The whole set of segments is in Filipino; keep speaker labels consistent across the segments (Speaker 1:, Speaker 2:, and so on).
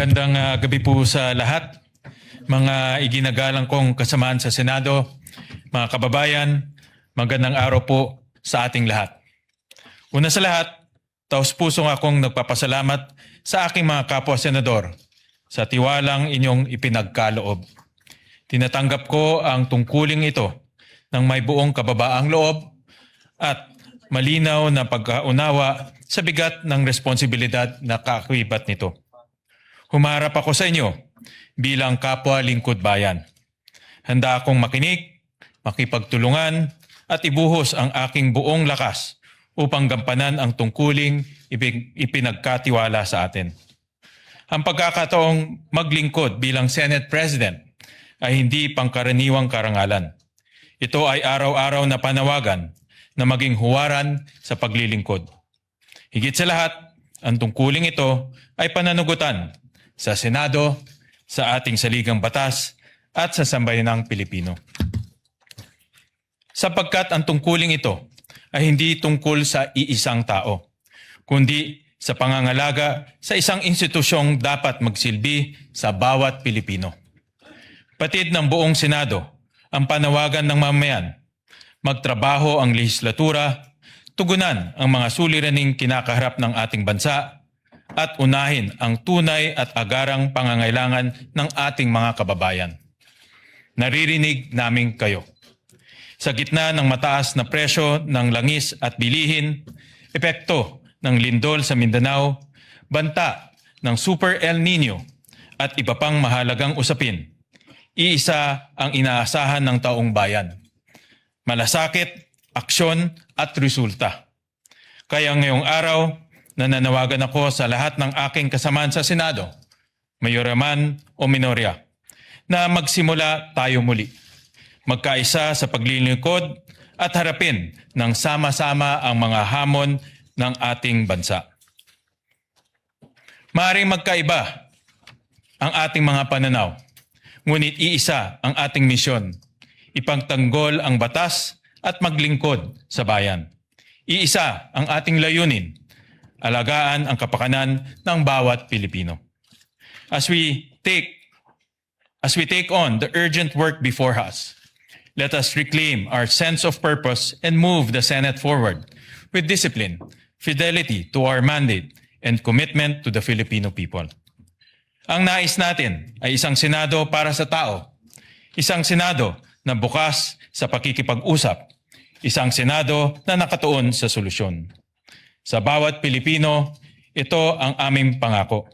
Speaker 1: Magandang gabi po sa lahat. Mga iginagalang kong kasamahan sa Senado, mga kababayan, magandang araw po sa ating lahat. Una sa lahat, taos-pusong akong nagpapasalamat sa aking mga kapwa-senador sa tiwalang inyong ipinagkaloob. Tinatanggap ko ang tungkuling ito ng may buong kababaang loob at malinaw na pagkaunawa sa bigat ng responsibilidad na kaakibat nito. Humarap ako sa inyo bilang kapwa lingkod bayan. Handa akong makinig, makipagtulungan at ibuhos ang aking buong lakas upang gampanan ang tungkuling ipinagkatiwala sa atin. Ang pagkakataong maglingkod bilang Senate President ay hindi pangkaraniwang karangalan. Ito ay araw-araw na panawagan na maging huwaran sa paglilingkod. Higit sa lahat, ang tungkuling ito ay pananagutan sa Senado, sa ating saligang batas, at sa sambayanang Pilipino. Sapagkat ang tungkuling ito ay hindi tungkol sa iisang tao, kundi sa pangangalaga sa isang institusyong dapat magsilbi sa bawat Pilipino. Patid ng buong Senado ang panawagan ng mamayan, magtrabaho ang lehislatura, tugunan ang mga suliraning kinakaharap ng ating bansa, at unahin ang tunay at agarang pangangailangan ng ating mga kababayan. Naririnig namin kayo. Sa gitna ng mataas na presyo ng langis at bilihin, epekto ng lindol sa Mindanao, banta ng Super El Nino at iba pang mahalagang usapin, iisa ang inaasahan ng taong bayan. Malasakit, aksyon at resulta. Kaya ngayong araw, nananawagan ako sa lahat ng aking kasamahan sa Senado, mayora man o minorya, na magsimula tayo muli. Magkaisa sa paglilingkod at harapin ng sama-sama ang mga hamon ng ating bansa. Maaaring magkaiba ang ating mga pananaw, ngunit iisa ang ating misyon, ipagtanggol ang batas at maglingkod sa bayan. Iisa ang ating layunin, alagaan ang kapakanan ng bawat Pilipino. As we take on the urgent work before us, let us reclaim our sense of purpose and move the Senate forward with discipline, fidelity to our mandate, and commitment to the Filipino people. Ang nais natin ay isang Senado para sa tao, isang Senado na bukas sa pakikipag-usap, isang Senado na nakatuon sa solusyon. Sa bawat Pilipino, ito ang aming pangako.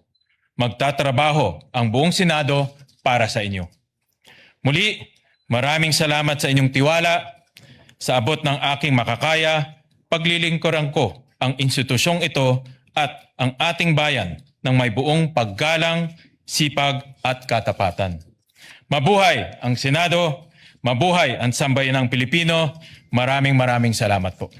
Speaker 1: Magtatrabaho ang buong Senado para sa inyo. Muli, maraming salamat sa inyong tiwala. Sa abot ng aking makakaya, paglilingkuran ko ang institusyong ito at ang ating bayan ng may buong paggalang, sipag at katapatan. Mabuhay ang Senado, mabuhay ang sambayanang Pilipino. Maraming salamat po.